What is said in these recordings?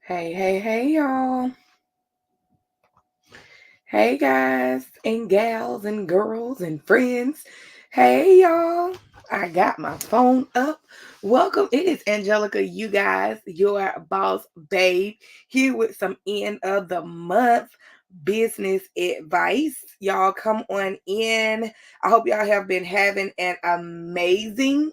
Hey, y'all. Hey, guys and gals and girls and friends. Hey, y'all. I got my phone up. Welcome. It is Angelica, you guys, your boss babe, here with some end of the month business advice. Y'all come on in. I hope y'all have been having an amazing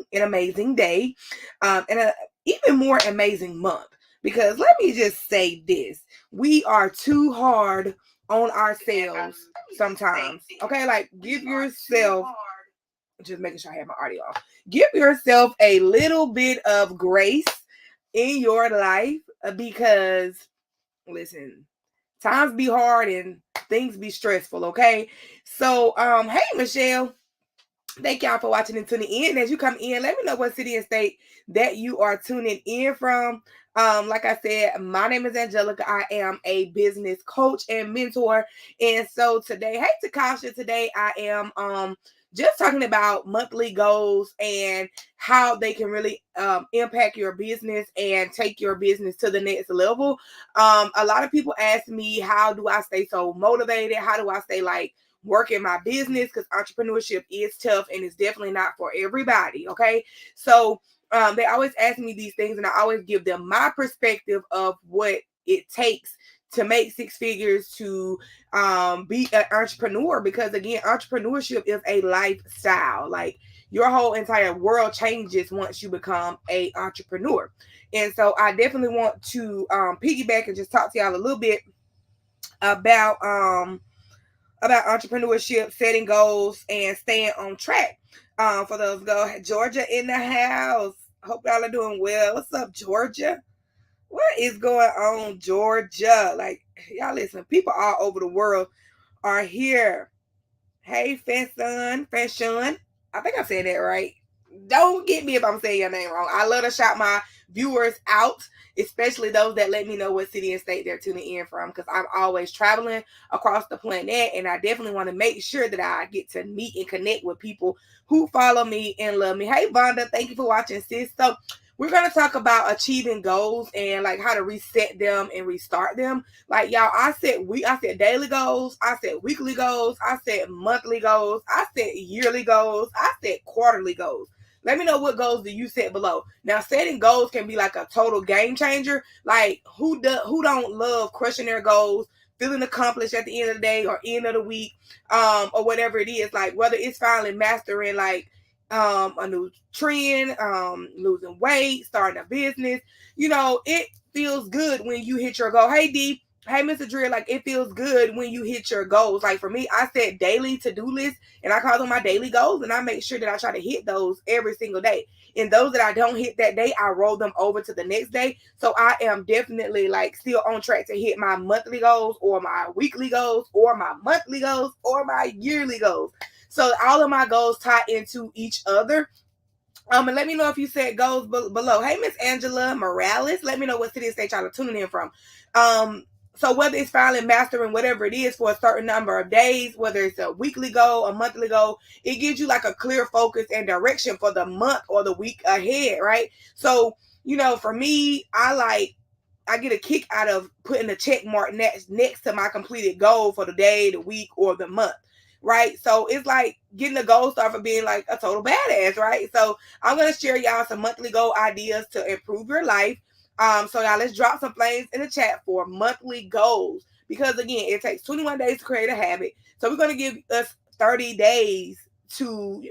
day, and a even more amazing month. Because let me just say this: we are too hard on ourselves sometimes. Okay, like give yourself, just making sure I have my audio off. Give yourself a little bit of grace in your life because listen, times be hard and things be stressful, okay? So hey Michelle, thank y'all for watching and tuning in. As you come in, let me know what city and state that you are tuning in from. Like I said, my name is Angelica. I am a business coach and mentor. And so today, hey Takasha, today I am just talking about monthly goals and how they can really impact your business and take your business to the next level. A lot of people ask me, how do I stay so motivated? How do I stay like work in my business, because entrepreneurship is tough and it's definitely not for everybody. Okay. So they always ask me these things, and I always give them my perspective of what it takes to make six figures, to be an entrepreneur, because again, entrepreneurship is a lifestyle. Like your whole entire world changes once you become a entrepreneur. And so I definitely want to piggyback and just talk to y'all a little bit about entrepreneurship, setting goals, and staying on track. For those go, Georgia in the house. Hope y'all are doing well. What's up, Georgia? What is going on, Georgia? Like, y'all listen, people all over the world are here. Hey, Fashion. I think I said that right. Don't get me if I'm saying your name wrong. I love to shout my viewers out, especially those that let me know what city and state they're tuning in from, because I'm always traveling across the planet, and I definitely want to make sure that I get to meet and connect with people who follow me and love me. Hey, Vonda, thank you for watching, sis. So we're going to talk about achieving goals and like how to reset them and restart them. Like y'all, I said daily goals, I said weekly goals, I said monthly goals, I said yearly goals, I said quarterly goals. Let me know what goals do you set below. Now, setting goals can be like a total game changer. Like who don't love crushing their goals, feeling accomplished at the end of the day or end of the week, or whatever it is. Like whether it's finally mastering like a new trend, losing weight, starting a business. You know, it feels good when you hit your goal. Hey D, hey Mr. Dreer, like it feels good when you hit your goals. Like for me, I set daily to-do lists and I call them my daily goals, and I make sure that I try to hit those every single day. And those that I don't hit that day, I roll them over to the next day. So I am definitely like still on track to hit my monthly goals or my weekly goals or my monthly goals or my yearly goals. So all of my goals tie into each other. And let me know if you said goals below. Hey, Miss Angela Morales, let me know what city and state y'all are tuning in from. So whether it's finally mastering whatever it is for a certain number of days, whether it's a weekly goal, a monthly goal, it gives you like a clear focus and direction for the month or the week ahead, right? So, you know, for me, I get a kick out of putting a check mark next to my completed goal for the day, the week, or the month. Right. So it's like getting a gold star for being like a total badass, right? So I'm gonna share y'all some monthly goal ideas to improve your life. So now let's drop some flames in the chat for monthly goals. Because again, it takes 21 days to create a habit. So we're gonna give us 30 days to,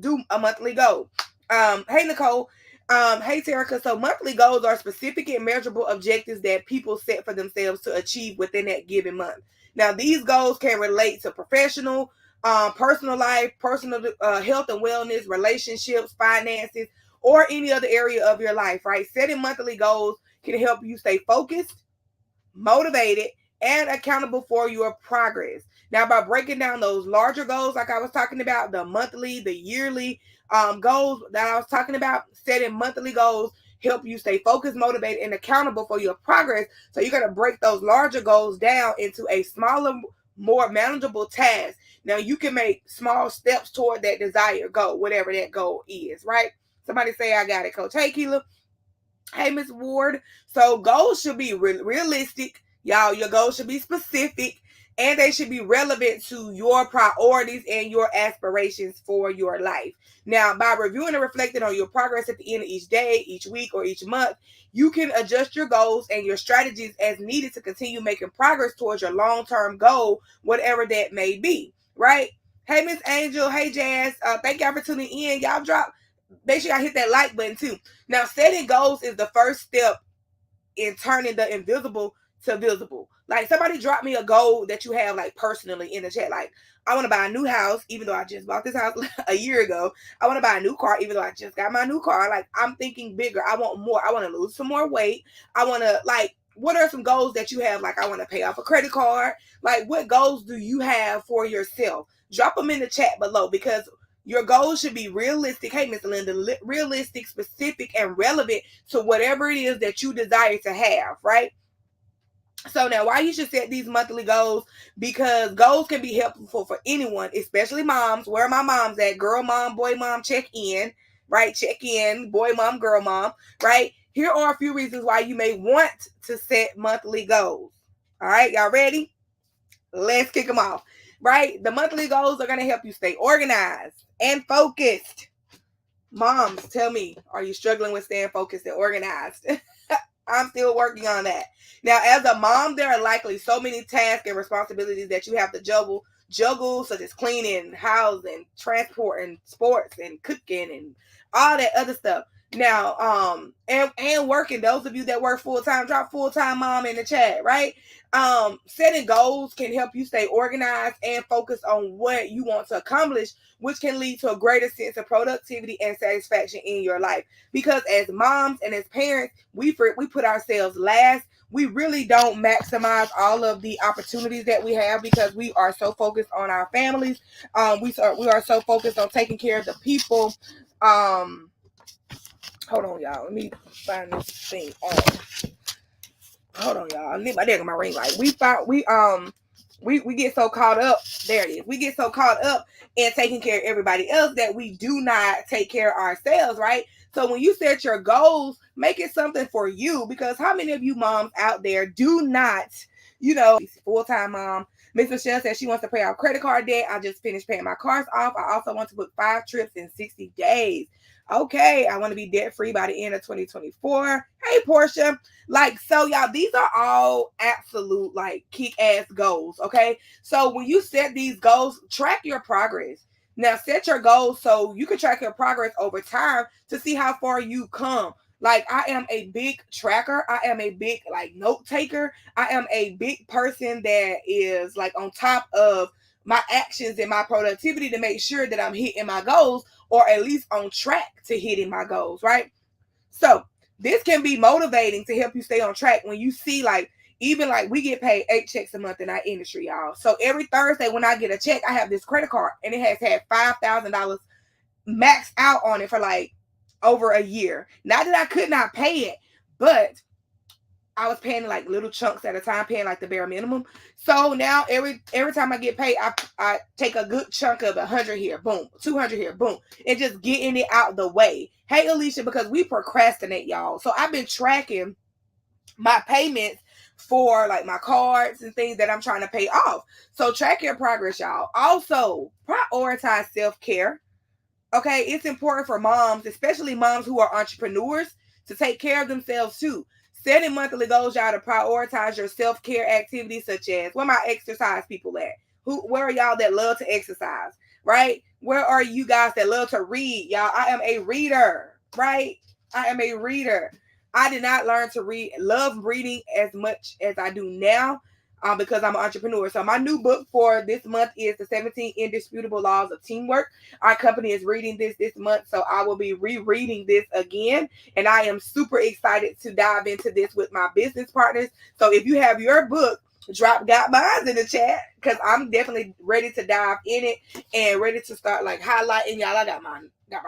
do a monthly goal. Hey Nicole, hey Terica. So monthly goals are specific and measurable objectives that people set for themselves to achieve within that given month. Now, these goals can relate to professional, personal life, personal health and wellness, relationships, finances, or any other area of your life, right? Setting monthly goals can help you stay focused, motivated, and accountable for your progress. Now, by breaking down those larger goals, like I was talking about, the monthly, the yearly goals that I was talking about, setting monthly goals help you stay focused, motivated, and accountable for your progress. So you're going to break those larger goals down into a smaller, more manageable task. Now you can make small steps toward that desired goal, whatever that goal is, right? Somebody say, I got it, Coach. Hey, Keela. Hey, Miss Ward. So goals should be realistic. Y'all, your goals should be specific and they should be relevant to your priorities and your aspirations for your life. Now, by reviewing and reflecting on your progress at the end of each day, each week, or each month, you can adjust your goals and your strategies as needed to continue making progress towards your long-term goal, whatever that may be, right? Hey, Miss Angel. Hey, Jazz. Thank y'all for tuning in. Y'all drop. Make sure y'all hit that like button too. Now, setting goals is the first step in turning the invisible to visible. Like, somebody drop me a goal that you have, like, personally in the chat. Like, I want to buy a new house, even though I just bought this house a year ago. I want to buy a new car, even though I just got my new car. Like, I'm thinking bigger. I want more. I want to lose some more weight. I want to, like, what are some goals that you have? Like, I want to pay off a credit card. Like, what goals do you have for yourself? Drop them in the chat below, because your goals should be realistic. Hey, Miss Linda, realistic, specific, and relevant to whatever it is that you desire to have, right? So now, why you should set these monthly goals? Because goals can be helpful for anyone, especially moms. Where are my moms at? Girl mom, boy mom, check in, right? Check in, boy mom, girl mom, right? Here are a few reasons why you may want to set monthly goals. All right, y'all ready? Let's kick them off, right? The monthly goals are going to help you stay organized and focused. Moms, tell me, are you struggling with staying focused and organized? I'm still working on that. Now, as a mom, there are likely so many tasks and responsibilities that you have to juggle, such as cleaning, housing, transport, and sports, and cooking, and all that other stuff. Now, and working. Those of you that work full time, drop full time mom in the chat, right? Setting goals can help you stay organized and focus on what you want to accomplish, which can lead to a greater sense of productivity and satisfaction in your life. Because as moms and as parents, we put ourselves last. We really don't maximize all of the opportunities that we have because we are so focused on our families. We are so focused on taking care of the people. Hold on, y'all. Let me find this thing on. Hold on, y'all. I need my my ring light. We get so caught up. There it is. We get so caught up in taking care of everybody else that we do not take care of ourselves, right? So when you set your goals, make it something for you, because how many of you moms out there do not, full-time mom. Miss Michelle says she wants to pay off credit card debt. I just finished paying my cars off. I also want to book 5 trips in 60 days. Okay, I want to be debt free by the end of 2024. Hey, Portia. Like, so y'all, these are all absolute, like, kick-ass goals, okay? So when you set these goals, track your progress. Now, set your goals so you can track your progress over time to see how far you come. Like, I am a big tracker. I am a big, like, note taker. I am a big person that is, like, on top of my actions and my productivity to make sure that I'm hitting my goals, or at least on track to hitting my goals, right? So this can be motivating to help you stay on track when you see, like, even like we get paid 8 checks a month in our industry, y'all. So every Thursday when I get a check, I have this credit card and it has had $5,000 maxed out on it for like over a year. Not that I could not pay it, but I was paying like little chunks at a time, paying like the bare minimum. So now every time I get paid, I take a good chunk of 100 here, boom, 200 here, boom, and just getting it out the way. Hey, Alicia, because we procrastinate, y'all. So I've been tracking my payments for like my cards and things that I'm trying to pay off. So track your progress, y'all. Also, prioritize self-care. Okay, it's important for moms, especially moms who are entrepreneurs, to take care of themselves too. Setting monthly goals, y'all, to prioritize your self-care activities, such as, where my exercise people at? Where are y'all that love to exercise, right? Where are you guys that love to read? Y'all, I am a reader, right? I am a reader. I did not learn to love reading as much as I do now, because I'm an entrepreneur. So my new book for this month is The 17 Indisputable Laws of Teamwork. Our company is reading this month, so I will be rereading this again. And I am super excited to dive into this with my business partners. So if you have your book, got mine in the chat, because I'm definitely ready to dive in it and ready to start like highlighting. Y'all, I got my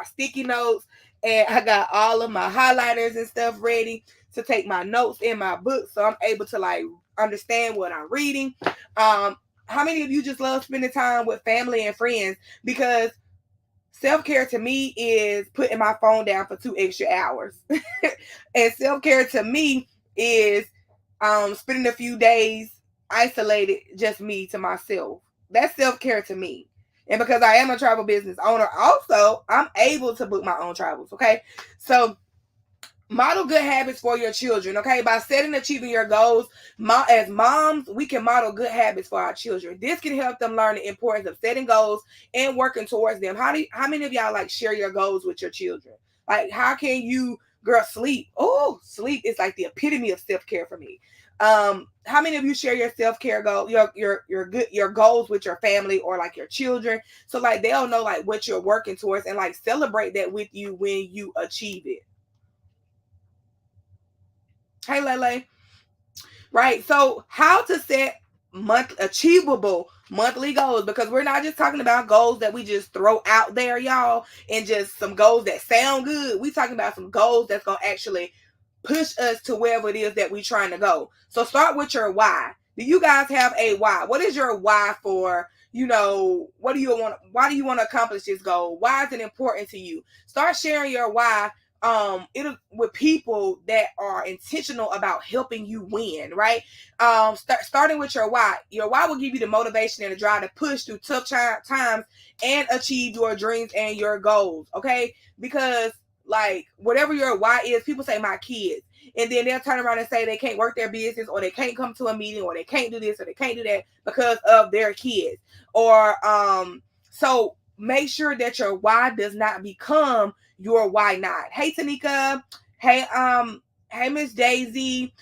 sticky notes and I got all of my highlighters and stuff ready to take my notes in my book, so I'm able to like understand what I'm reading. How many of you just love spending time with family and friends? Because Self-care to me is putting my phone down for 2 extra hours. And self-care to me is spending a few days isolated, just me to myself. That's self-care to me. And because I am a travel business owner, also, I'm able to book my own travels. Okay. So model good habits for your children. Okay. By setting and achieving your goals, as moms, we can model good habits for our children. This can help them learn the importance of setting goals and working towards them. How many of y'all like share your goals with your children? Like, how can you, girl, sleep? Oh, sleep is like the epitome of self-care for me. How many of you share your self-care goal, your goals with your family or like your children? So like they'll know like what you're working towards and like celebrate that with you when you achieve it. Hey Lele. Right. So how to set achievable monthly goals, because we're not just talking about goals that we just throw out there, y'all, and just some goals that sound good. We talking about some goals that's gonna actually push us to wherever it is that we're trying to go. So start with your why. Do you guys have a why? What is your why for, what do you want? Why do you want to accomplish this goal? Why is it important to you? Start sharing your why it'll with people that are intentional about helping you win, right? Starting with your why. Your why will give you the motivation and the drive to push through tough times and achieve your dreams and your goals. Okay, because like whatever your why is, people say my kids, and then they'll turn around and say they can't work their business, or they can't come to a meeting, or they can't do this, or they can't do that because of their kids. Or so make sure that your why does not become your why not. Hey Tanika. Hey Miss Daisy.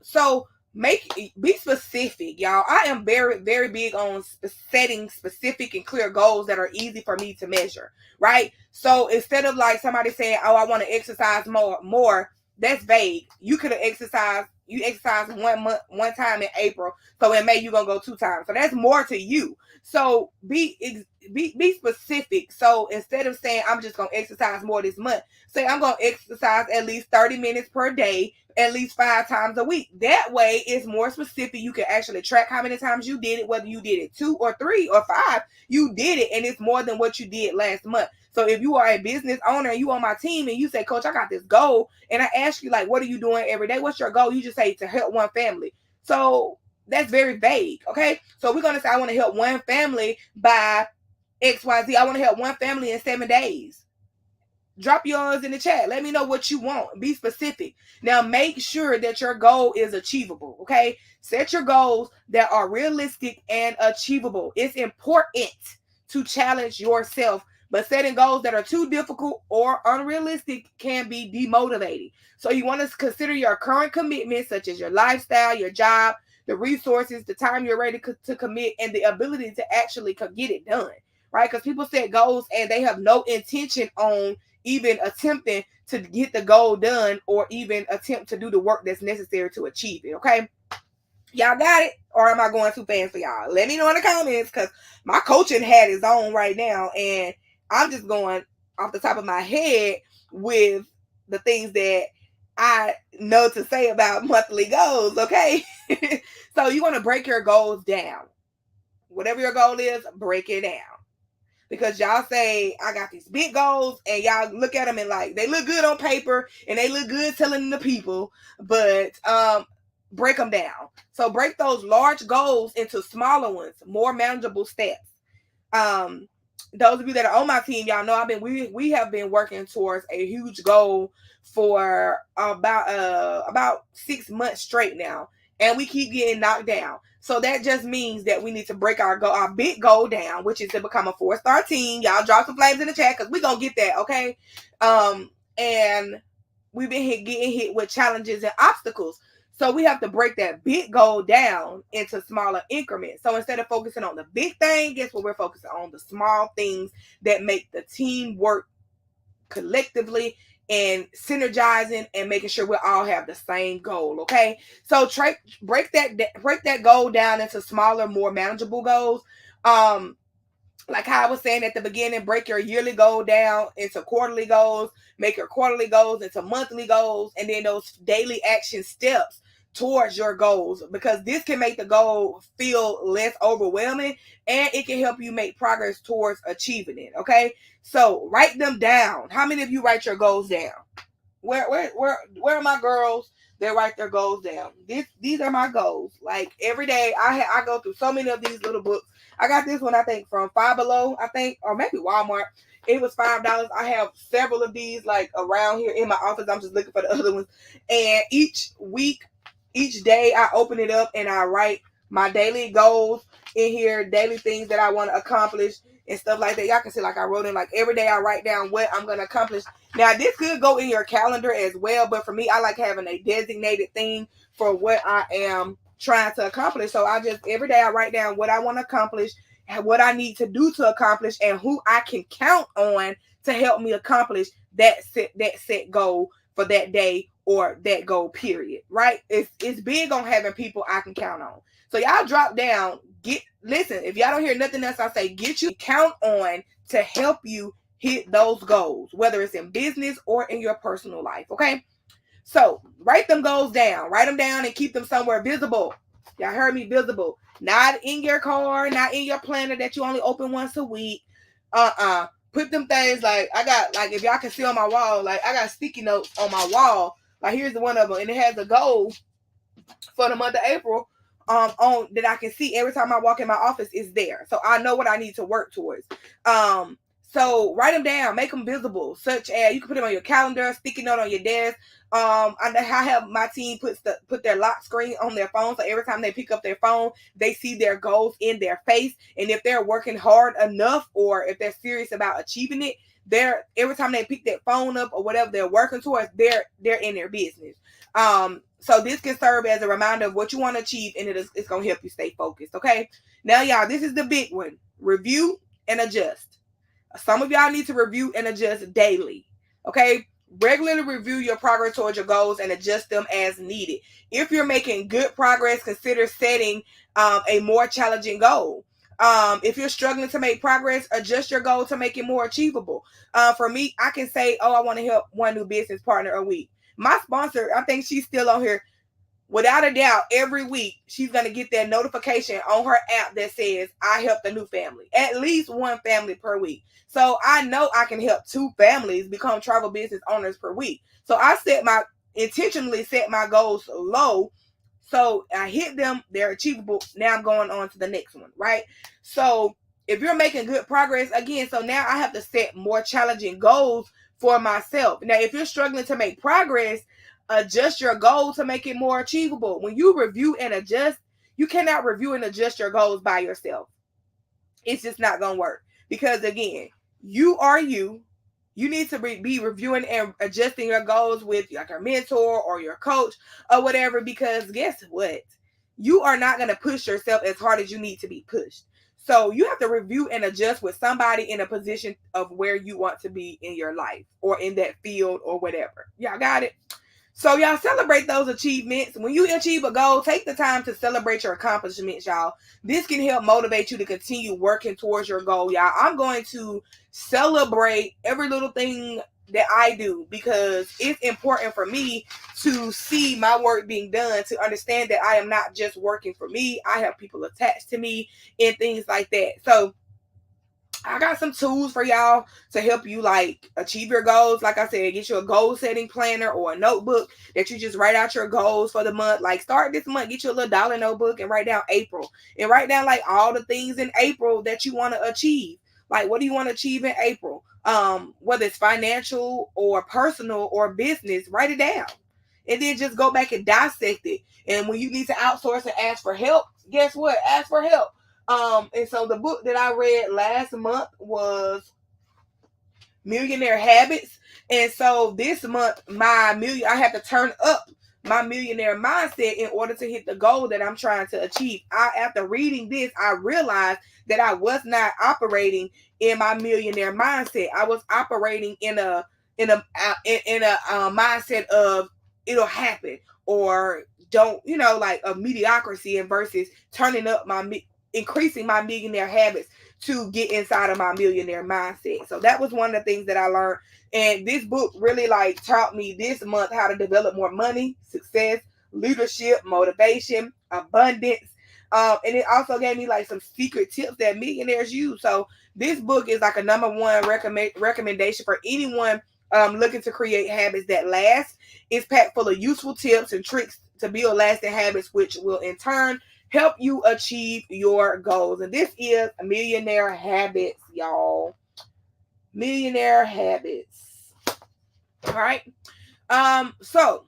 So be specific, y'all. I am very, very big on setting specific and clear goals that are easy for me to measure, right? So instead of like somebody saying, oh, I want to exercise more, that's vague. You could have exercised, you exercised one time in April. So in May, you're going to go 2 times. So that's more to you. So be specific. So instead of saying, I'm just going to exercise more this month, say I'm going to exercise at least 30 minutes per day, at least 5 times a week. That way it's more specific. You can actually track how many times you did it, whether you did it 2 or 3 or 5, you did it, and it's more than what you did last month. So if you are a business owner and you on my team and you say, Coach, I got this goal, and I ask you like, what are you doing every day? What's your goal? You just say to help one family. So that's very vague. Okay. So we're going to say, I want to help one family by XYZ. I want to help one family in 7 days. Drop yours in the chat. Let me know what you want. Be specific. Now make sure that your goal is achievable. Okay. Set your goals that are realistic and achievable. It's important to challenge yourself, but setting goals that are too difficult or unrealistic can be demotivating. So you want to consider your current commitments, such as your lifestyle, your job, the resources, the time you're ready to commit, and the ability to actually get it done. Right? Because people set goals and they have no intention on even attempting to get the goal done or even attempt to do the work that's necessary to achieve it. Okay. Y'all got it? Or am I going too fast for y'all? Let me know in the comments, because my coaching hat is on right now and I'm just going off the top of my head with the things that I know to say about monthly goals. Okay. So you want to break your goals down. Whatever your goal is, break it down. Because y'all say, I got these big goals, and y'all look at them and like, they look good on paper and they look good telling the people, but break them down. So break those large goals into smaller ones, more manageable steps. Those of you that are on my team, y'all know we have been working towards a huge goal for about 6 months straight now, and we keep getting knocked down. So that just means that we need to break our big goal down, which is to become a 4-star team. Y'all drop some flames in the chat, because we're gonna get that, okay? And we've been getting hit with challenges and obstacles. So we have to break that big goal down into smaller increments. So instead of focusing on the big thing, guess what? We're focusing on the small things that make the team work collectively and synergizing and making sure we all have the same goal. Okay. So break that goal down into smaller, more manageable goals. Like how I was saying at the beginning, break your yearly goal down into quarterly goals, make your quarterly goals into monthly goals, and then those daily action steps towards your goals, because this can make the goal feel less overwhelming, and it can help you make progress towards achieving it. Okay, so write them down. How many of you write your goals down? Where are my girls? They write their goals down. These are my goals. Like every day, I go through so many of these little books. I got this one, I think, from Five Below, I think, or maybe Walmart. It was $5. I have several of these like around here in my office. I'm just looking for the other ones. And each week, each day, I open it up and I write my daily goals in here, daily things that I want to accomplish and stuff like that. Y'all can see like I wrote in like every day I write down what I'm going to accomplish. Now, this could go in your calendar as well, but for me, I like having a designated thing for what I am trying to accomplish. So I just, every day I write down what I want to accomplish, what I need to do to accomplish, and who I can count on to help me accomplish that set goal for that day or that goal period, right? It's big on having people I can count on. So y'all drop down, listen, if y'all don't hear nothing else I say, get you count on to help you hit those goals, whether it's in business or in your personal life, okay? So write them goals down. Write them down and keep them somewhere visible. Y'all heard me, visible. Not in your car, not in your planner that you only open once a week. Put them things like, I got, like, if y'all can see on my wall, like I got sticky notes on my wall. Like here's the one of them, and it has a goal for the month of April on that I can see every time I walk in my office is there. So I know what I need to work towards. So write them down, make them visible, such as you can put them on your calendar, sticky note on your desk. I have my team put their lock screen on their phone, so every time they pick up their phone, they see their goals in their face. And if they're working hard enough, or if they're serious about achieving it, every time they pick that phone up or whatever they're working towards, they're in their business. So this can serve as a reminder of what you want to achieve, and it's going to help you stay focused. Okay. Now, y'all, this is the big one. Review and adjust. Some of y'all need to review and adjust daily. Okay. Regularly review your progress towards your goals and adjust them as needed. If you're making good progress, consider setting a more challenging goal. If you're struggling to make progress, adjust your goal to make it more achievable. For me, I can say, I want to help one new business partner a week. My sponsor, I think she's still on here. Without a doubt, every week she's going to get that notification on her app that says, I helped a new family. At least one family per week. So I know I can help 2 families become travel business owners per week. So I intentionally set my goals low. So I hit them, they're achievable. Now I'm going on to the next one, right? So if you're making good progress, again, so now I have to set more challenging goals for myself. Now, if you're struggling to make progress, adjust your goal to make it more achievable. When you review and adjust, you cannot review and adjust your goals by yourself. It's just not going to work. Because again, you are you. You need to be reviewing and adjusting your goals with like your mentor or your coach or whatever, because guess what? You are not going to push yourself as hard as you need to be pushed. So you have to review and adjust with somebody in a position of where you want to be in your life or in that field or whatever. Y'all got it? So y'all celebrate those achievements. When you achieve a goal, take the time to celebrate your accomplishments, y'all. This can help motivate you to continue working towards your goal, y'all. I'm going to celebrate every little thing that I do, because it's important for me to see my work being done, to understand that I am not just working for me. I have people attached to me and things like that. So I got some tools for y'all to help you like achieve your goals. Like I said, get you a goal setting planner or a notebook that you just write out your goals for the month. Like start this month, get you a little dollar notebook and write down April, and write down like all the things in April that you want to achieve. Like, what do you want to achieve in April? Whether it's financial or personal or business, write it down. And then just go back and dissect it. And when you need to outsource and ask for help, guess what? Ask for help. And so the book that I read last month was Millionaire Habits. And so this month, I have to turn up my millionaire mindset in order to hit the goal that I'm trying to achieve. After reading this, I realized that I was not operating in my millionaire mindset. I was operating in a mindset of it'll happen, or don't, like a mediocrity, and versus turning up increasing my millionaire habits to get inside of my millionaire mindset. So that was one of the things that I learned. And this book really like taught me this month how to develop more money, success, leadership, motivation, abundance. And it also gave me like some secret tips that millionaires use. So this book is like a number one recommendation for anyone looking to create habits that last. It's packed full of useful tips and tricks to build lasting habits, which will in turn help you achieve your goals. And this is Millionaire Habits, y'all. Millionaire Habits. All right. So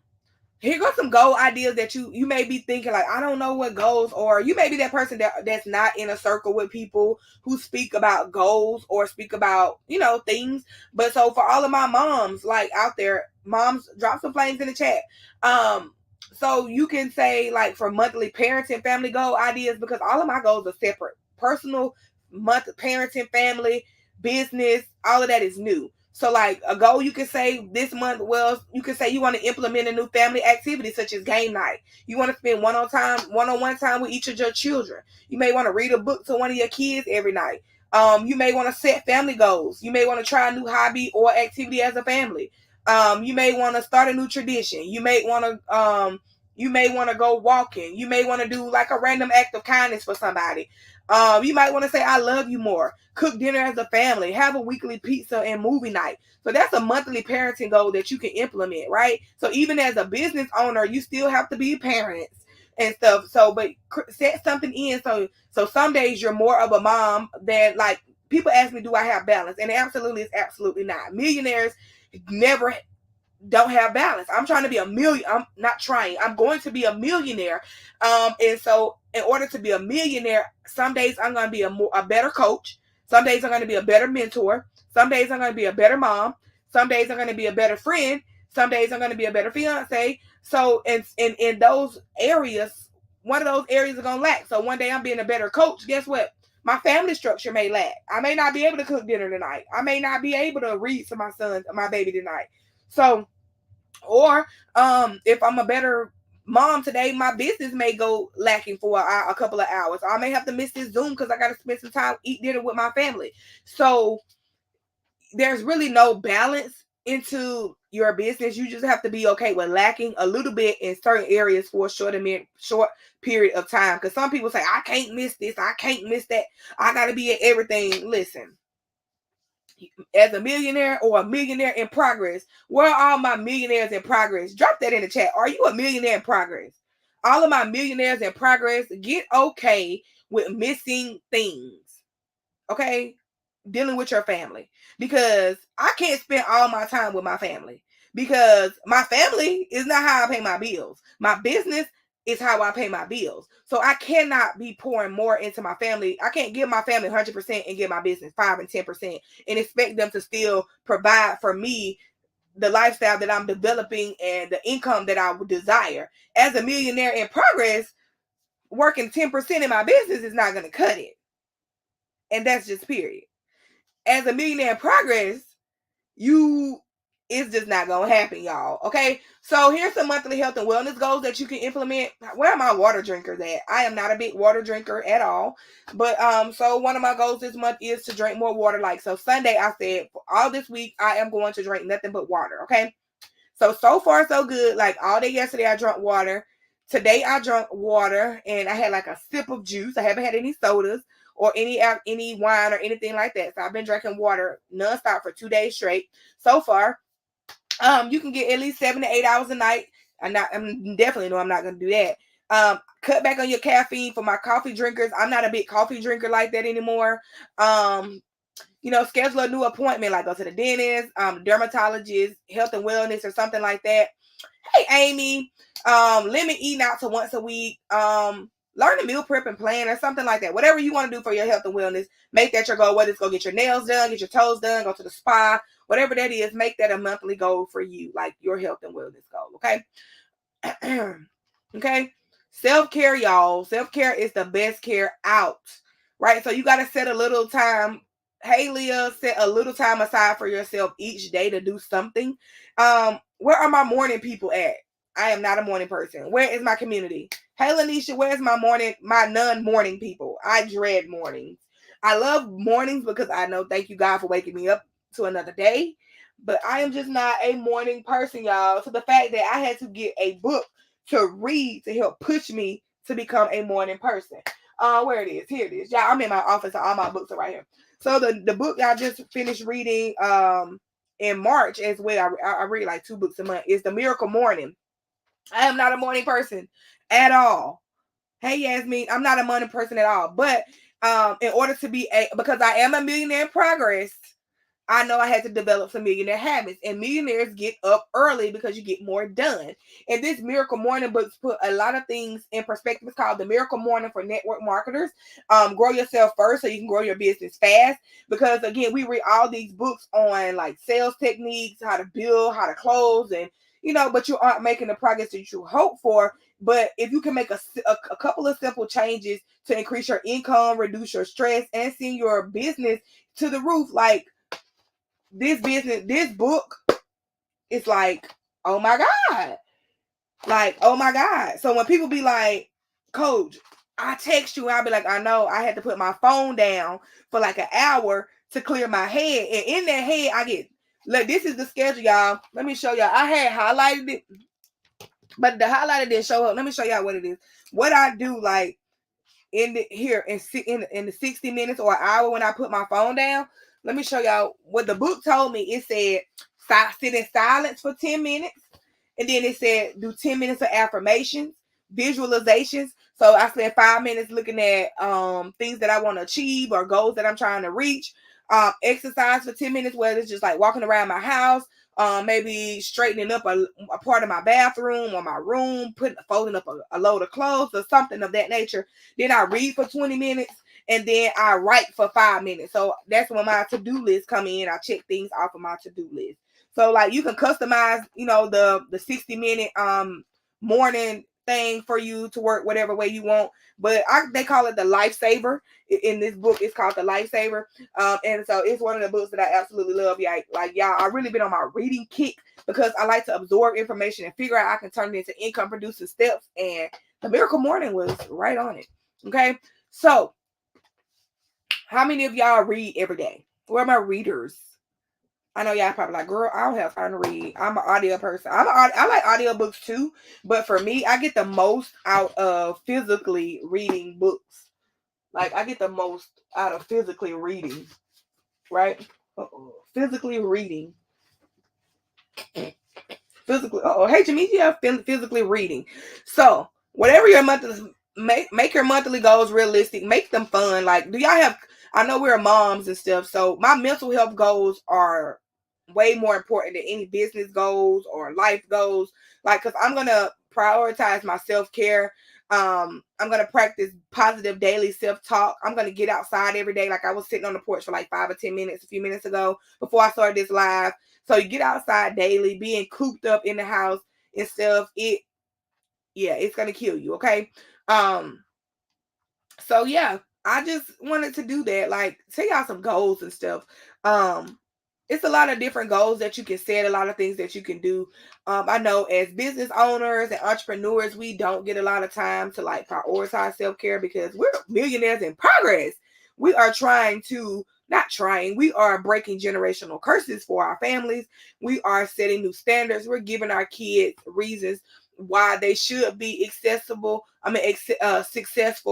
here goes some goal ideas that you may be thinking like, I don't know what goals, or you may be that person that's not in a circle with people who speak about goals or speak about, things. But so for all of my moms like out there, moms, drop some flames in the chat. So you can say like for monthly parenting family goal ideas, because all of my goals are separate. Personal, month parenting, family, business, all of that is new. So like a goal you can say this month, well, you can say you want to implement a new family activity such as game night. You want to spend one-on-one time with each of your children. You may want to read a book to one of your kids every night. You may want to set family goals. You may want to try a new hobby or activity as a family. You may want to start a new tradition. You may want to go walking. You may want to do like a random act of kindness for somebody. You might want to say, I love you more. Cook dinner as a family. Have a weekly pizza and movie night. So that's a monthly parenting goal that you can implement, right? So even as a business owner, you still have to be parents and stuff. So, but set something in. So some days you're more of a mom than like people ask me, do I have balance? And absolutely, it's absolutely not. Millionaires never don't have balance. I'm trying to be a million. I'm not trying. I'm going to be a millionaire. And so in order to be a millionaire, some days I'm going to be a better coach. Some days I'm going to be a better mentor. Some days I'm going to be a better mom. Some days I'm going to be a better friend. Some days I'm going to be a better fiance. So in those areas, one of those areas is going to lack. So one day I'm being a better coach. Guess what? My family structure may lack. I may not be able to cook dinner tonight. I may not be able to read to my baby tonight. So, or if I'm a better mom today, my business may go lacking for a couple of hours. I may have to miss this Zoom because I got to spend some time eat dinner with my family. So there's really no balance into your business. You just have to be okay with lacking a little bit in certain areas for a short period of time. Because some people say, I can't miss this, I can't miss that, I got to be at everything. Listen, as a millionaire or a millionaire in progress, where are all my millionaires in progress? Drop that in the chat. Are you a millionaire in progress? All of my millionaires in progress, get okay with missing things. Okay? Dealing with your family. Because I can't spend all my time with my family. Because my family is not how I pay my bills. My business is how I pay my bills. So I cannot be pouring more into my family. I can't give my family 100% and give my business 5 and 10% and expect them to still provide for me the lifestyle that I'm developing and the income that I would desire. As a millionaire in progress, working 10% in my business is not going to cut it. And that's just period. As a millionaire in progress, it's just not gonna happen, y'all. Okay, so here's some monthly health and wellness goals that you can implement. Where are my water drinkers at? I am not a big water drinker at all, but so one of my goals this month is to drink more water. Like, so Sunday I said for all this week I am going to drink nothing but water. Okay, so far so good. Like all day yesterday I drank water. Today I drank water and I had like a sip of juice. I haven't had any sodas or any wine or anything like that. So I've been drinking water nonstop for 2 days straight so far. You can get at least 7 to 8 hours a night. I'm definitely know I'm not gonna do that. Cut back on your caffeine for my coffee drinkers. I'm not a big coffee drinker like that anymore. Schedule a new appointment, like go to the dentist, dermatologist, health and wellness, or something like that. Hey, Amy, limit eating out to once a week. Learn a meal prep and plan or something like that. Whatever you want to do for your health and wellness, make that your goal. Whether it's go get your nails done, get your toes done, go to the spa, whatever that is, make that a monthly goal for you, like your health and wellness goal. Okay. Okay. Self-care, y'all. Self-care is the best care out. Right? So you got to set a little time. Hey, Leah, set a little time aside for yourself each day to do something. Where are my morning people at? I am not a morning person. Where is my community? Hey, Lanisha, where's my non-morning people? I dread mornings. I love mornings because I know, thank you, God, for waking me up to another day. But I am just not a morning person, y'all. So the fact that I had to get a book to read to help push me to become a morning person. Where it is, here it is. Yeah, I'm in my office, and all my books are right here. So the book I just finished reading in March as well, I read like 2 books a month, is The Miracle Morning. I am not a morning person at all. Hey Yasmin, I'm not a morning person at all. But in order to be because I am a millionaire in progress, I know I had to develop some millionaire habits, and millionaires get up early because you get more done. And this Miracle Morning books put a lot of things in perspective. It's called The Miracle Morning for Network Marketers. Grow yourself first so you can grow your business fast. Because again, we read all these books on like sales techniques, how to build, how to close, and but you aren't making the progress that you hope for. But if you can make a couple of simple changes to increase your income, reduce your stress, and send your business to the roof, like this book is like, oh my God. Like, oh my God. So when people be like, Coach, I text you, I'll be like, I know I had to put my phone down for like an hour to clear my head. And in that head, I get, look, this is the schedule, y'all. Let me show y'all. I had highlighted it, but the highlighter didn't show up. Let me show y'all what it is. What I do, like, in the 60 minutes or an hour when I put my phone down. Let me show y'all what the book told me. It said sit in silence for 10 minutes. And then it said do 10 minutes of affirmations, visualizations. So I spent 5 minutes looking at things that I want to achieve or goals that I'm trying to reach. Exercise for 10 minutes, whether it's just like walking around my house, maybe straightening up a part of my bathroom or my room, folding up a load of clothes or something of that nature. Then I read for 20 minutes, and then I write for 5 minutes. So that's when my to-do list come in. I check things off of my to-do list. So like you can customize, the 60-minute morning thing for you to work whatever way you want. But they call it the Lifesaver. In this book, it's called the Lifesaver. And so it's one of the books that I absolutely love. Like y'all, I've really been on my reading kick because I like to absorb information and figure out I can turn it into income producing steps. And the Miracle Morning was right on it. Okay. So how many of y'all read every day? Where are my readers? I know y'all probably like, girl, I don't have time to read. I'm an audio person. I like audiobooks too, but for me, I get the most out of physically reading books. Like, I get the most out of physically reading, right? Physically reading. Hey, Jamesia, physically reading. So, whatever your monthly, make your monthly goals realistic. Make them fun. Like, do y'all have, I know we're moms and stuff, so my mental health goals are way more important than any business goals or life goals. Like, because I'm going to prioritize my self-care. I'm going to practice positive daily self-talk. I'm going to get outside every day. Like I was sitting on the porch for like 5 or 10 minutes a few minutes ago before I started this live. So you get outside daily, being cooped up in the house and stuff. It's going to kill you. Okay. So yeah, I just wanted to do that. Like, tell y'all some goals and stuff. It's a lot of different goals that you can set, a lot of things that you can do. I know as business owners and entrepreneurs, we don't get a lot of time to like prioritize self-care because we're millionaires in progress. We are we are breaking generational curses for our families. We are setting new standards. We're giving our kids reasons why they should be successful.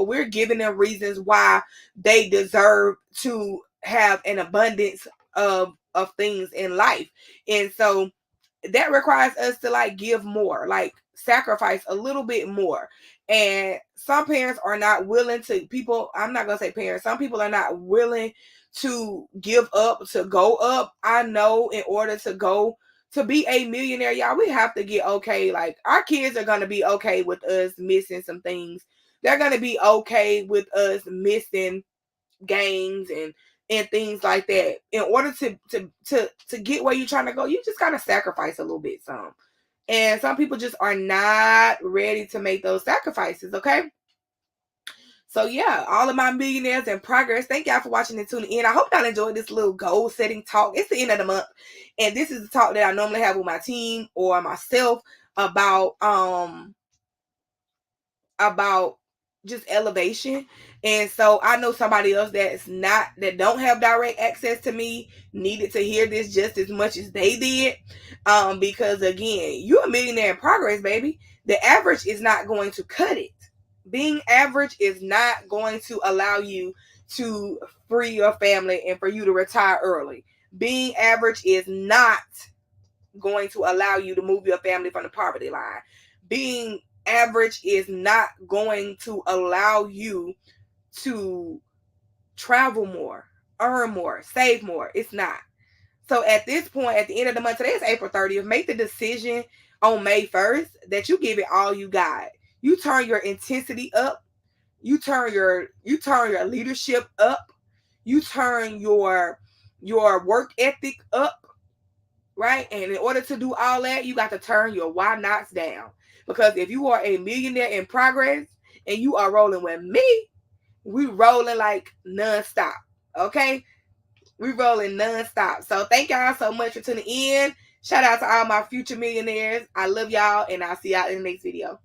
We're giving them reasons why they deserve to have an abundance of things in life. And so that requires us to like give more, like sacrifice a little bit more. And some parents are not willing to, I'm not going to say parents, some people are not willing to give up, to go up. I know in order to be a millionaire, y'all, we have to get okay. Like, our kids are going to be okay with us missing some things. They're going to be okay with us missing games and things like that. In order to get where you're trying to go, you just gotta sacrifice a little bit some. And some people just are not ready to make those sacrifices, okay? So yeah, all of my millionaires in progress, thank y'all for watching and tuning in. I hope y'all enjoyed this little goal setting talk. It's the end of the month, and this is the talk that I normally have with my team or myself about just elevation. And so I know somebody else that don't have direct access to me needed to hear this just as much as they did. Because again, you're a millionaire in progress, baby. The average is not going to cut it. Being average is not going to allow you to free your family and for you to retire early. Being average is not going to allow you to move your family from the poverty line. Being average is not going to allow you to travel more, earn more, save more. It's not. So at this point, at the end of the month, today is April 30th, make the decision on May 1st that you give it all you got. You turn your intensity up. You turn your leadership up. You turn your work ethic up, right? And in order to do all that, you got to turn your why nots down. Because if you are a millionaire in progress and you are rolling with me, we rolling like nonstop. Okay? We rolling nonstop. So thank y'all so much for tuning in. Shout out to all my future millionaires. I love y'all, and I'll see y'all in the next video.